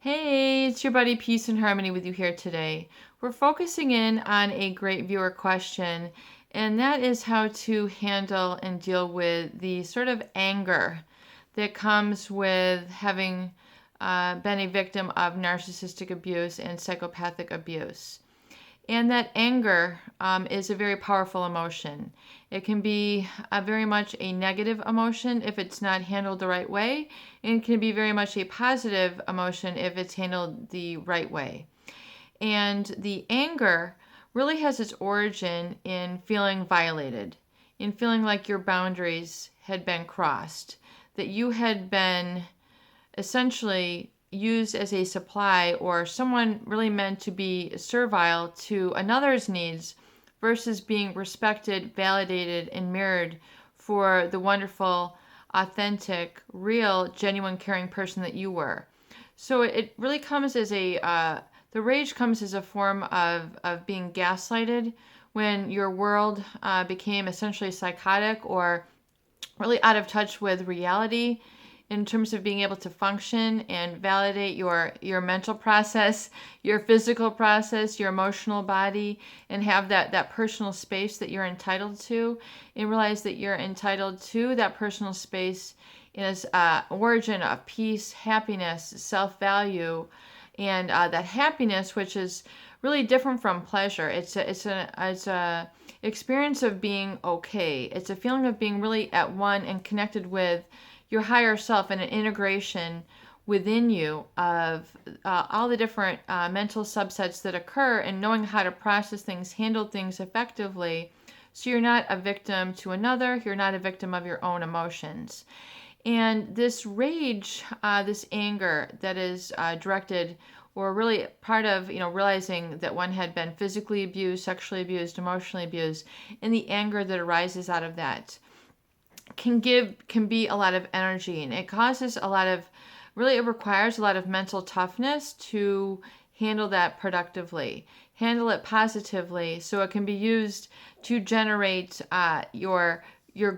Hey, it's your buddy Peace and Harmony with you here today. We're focusing in on a great viewer question, and that is how to handle and deal with the sort of anger that comes with having been a victim of narcissistic abuse and psychopathic abuse. And that anger is a very powerful emotion. It can be very much a negative emotion if it's not handled the right way, and it can be very much a positive emotion if it's handled the right way. And the anger really has its origin in feeling violated, in feeling like your boundaries had been crossed, that you had been essentially used as a supply or someone really meant to be servile to another's needs versus being respected, validated, and mirrored for the wonderful, authentic, real, genuine, caring person that you were. So it really comes as the rage comes as a form of being gaslighted when your world became essentially psychotic or really out of touch with reality in terms of being able to function and validate your mental process, your physical process, your emotional body, and have that personal space that you're entitled to, and realize that you're entitled to that personal space as origin of peace, happiness, self-value, and that happiness, which is really different from pleasure. It's a experience of being okay. It's a feeling of being really at one and connected with your higher self, and an integration within you of all the different mental subsets that occur, and knowing how to process things, handle things effectively, so you're not a victim to another, you're not a victim of your own emotions. And this rage, this anger that is directed, or really part of, realizing that one had been physically abused, sexually abused, emotionally abused, and the anger that arises out of that can be a lot of energy, and it causes a lot of, really it requires a lot of mental toughness to handle that productively, handle it positively, so it can be used to generate your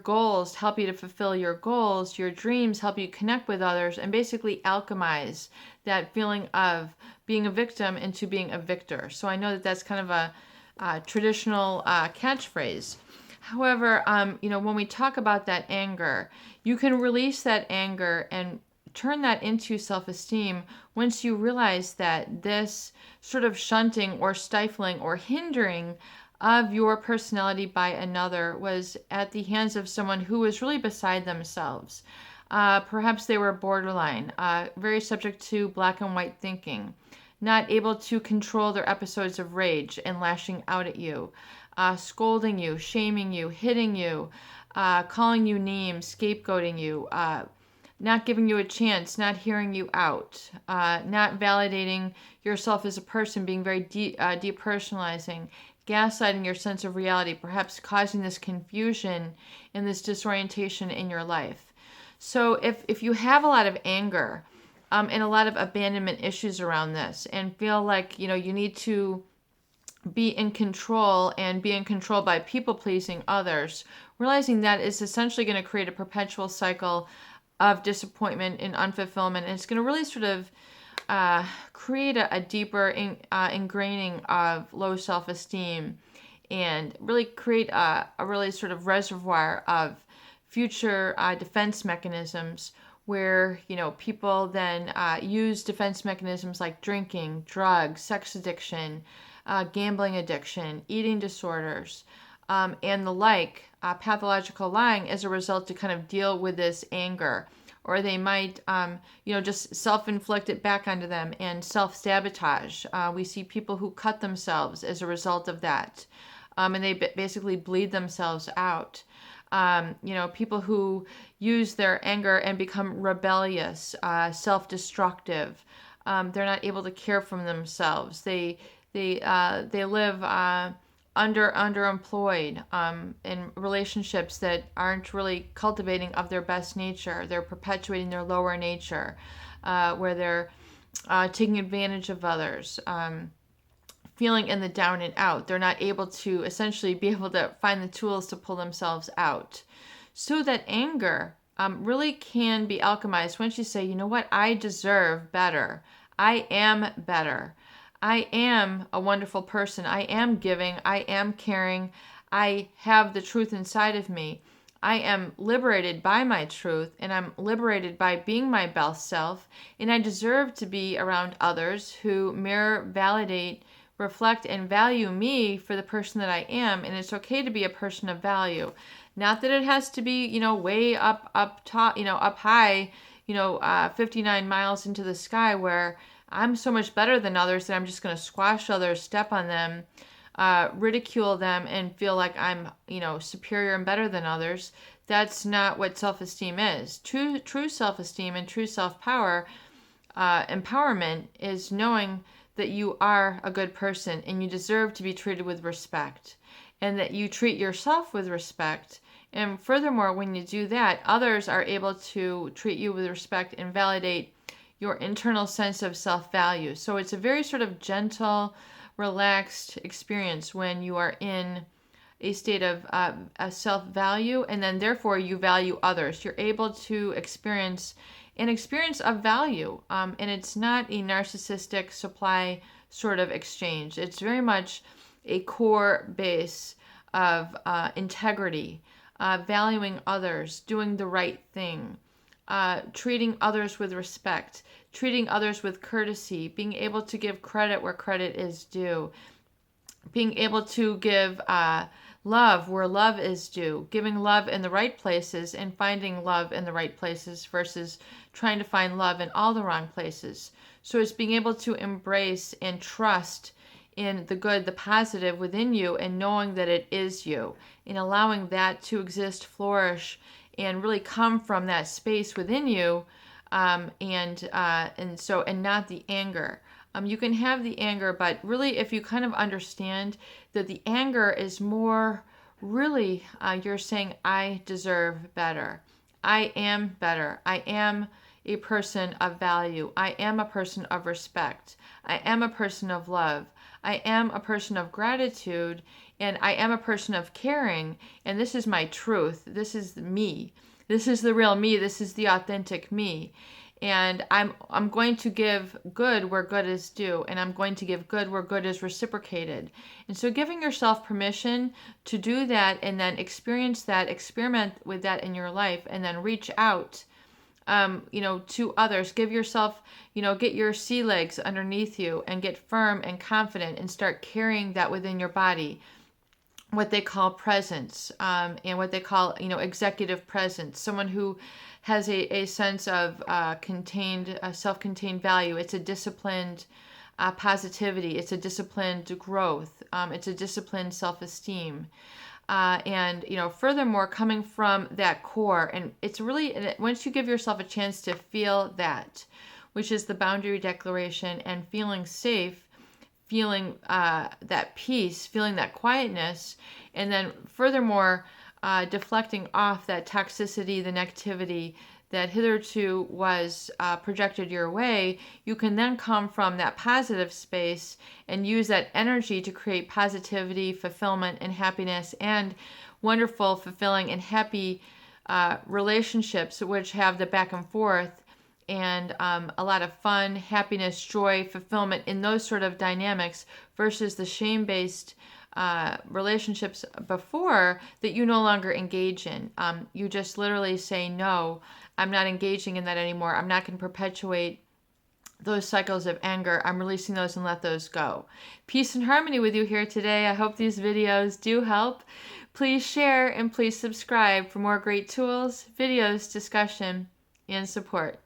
goals, help you to fulfill your goals, your dreams, help you connect with others, and basically alchemize that feeling of being a victim into being a victor. So I know that that's kind of a traditional catchphrase. However, when we talk about that anger, you can release that anger and turn that into self-esteem once you realize that this sort of shunting or stifling or hindering of your personality by another was at the hands of someone who was really beside themselves. Perhaps they were borderline, very subject to black and white thinking, not able to control their episodes of rage and lashing out at you, scolding you, shaming you, hitting you, calling you names, scapegoating you, not giving you a chance, not hearing you out, not validating yourself as a person, being very depersonalizing, gaslighting your sense of reality, perhaps causing this confusion and this disorientation in your life. So if you have a lot of anger and a lot of abandonment issues around this, and feel like you need to be in control and be in control by people pleasing others, realizing that is essentially going to create a perpetual cycle of disappointment and unfulfillment, and it's going to really sort of create a deeper ingraining of low self-esteem, and really create a really sort of reservoir of future defense mechanisms where people then use defense mechanisms like drinking, drugs, sex addiction, gambling addiction, eating disorders, and the like, pathological lying, as a result to kind of deal with this anger. Or they might, just self-inflict it back onto them and self-sabotage. We see people who cut themselves as a result of that, and they basically bleed themselves out. People who use their anger and become rebellious, self-destructive. They're not able to care for themselves. They live underemployed in relationships that aren't really cultivating of their best nature. They're perpetuating their lower nature, where they're taking advantage of others, feeling in the down and out. They're not able to essentially be able to find the tools to pull themselves out. So that anger really can be alchemized once you say, you know what, I deserve better. I am better. I am a wonderful person. I am giving. I am caring. I have the truth inside of me. I am liberated by my truth, and I'm liberated by being my best self, and I deserve to be around others who mirror, validate, reflect, and value me for the person that I am. And it's okay to be a person of value. Not that it has to be, way up top, up high, 59 miles into the sky, where I'm so much better than others that I'm just going to squash others, step on them, ridicule them, and feel like I'm, superior and better than others. That's not what self-esteem is. True self-esteem and true self-power, empowerment, is knowing that you are a good person and you deserve to be treated with respect, and that you treat yourself with respect. And furthermore, when you do that, others are able to treat you with respect and validate your internal sense of self-value. So it's a very sort of gentle, relaxed experience when you are in a state of a self-value, and then therefore you value others. You're able to experience an experience of value, and it's not a narcissistic supply sort of exchange. It's very much a core base of integrity, valuing others, doing the right thing, treating others with respect, treating others with courtesy, being able to give credit where credit is due, being able to give love where love is due, giving love in the right places and finding love in the right places versus trying to find love in all the wrong places. So it's being able to embrace and trust in the good, the positive within you, and knowing that it is you, and allowing that to exist, flourish, and really come from that space within you, and not the anger. You can have the anger, but really, if you kind of understand that the anger is more really, you're saying, I deserve better. I am better. I am a person of value. I am a person of respect. I am a person of love. I am a person of gratitude, and I am a person of caring, and this is my truth. This is me. This is the real me. This is the authentic me. And I'm going to give good where good is due, and I'm going to give good where good is reciprocated. And so giving yourself permission to do that, and then experience that, experiment with that in your life, and then reach out to others. Give yourself, get your sea legs underneath you and get firm and confident and start carrying that within your body. What they call presence, and what they call, executive presence. Someone who has a sense of self-contained value. It's a disciplined positivity. It's a disciplined growth. It's a disciplined self-esteem. And furthermore, coming from that core, and it's really, once you give yourself a chance to feel that, which is the boundary declaration, and feeling safe, feeling that peace, feeling that quietness, and then furthermore, deflecting off that toxicity, the negativity that hitherto was projected your way, you can then come from that positive space and use that energy to create positivity, fulfillment, and happiness, and wonderful, fulfilling, and happy relationships, which have the back and forth, and a lot of fun, happiness, joy, fulfillment in those sort of dynamics, versus the shame-based relationships before that you no longer engage in. You just literally say, no, I'm not engaging in that anymore. I'm not going to perpetuate those cycles of anger. I'm releasing those and let those go. Peace and harmony with you here today. I hope these videos do help. Please share and please subscribe for more great tools, videos, discussion, and support.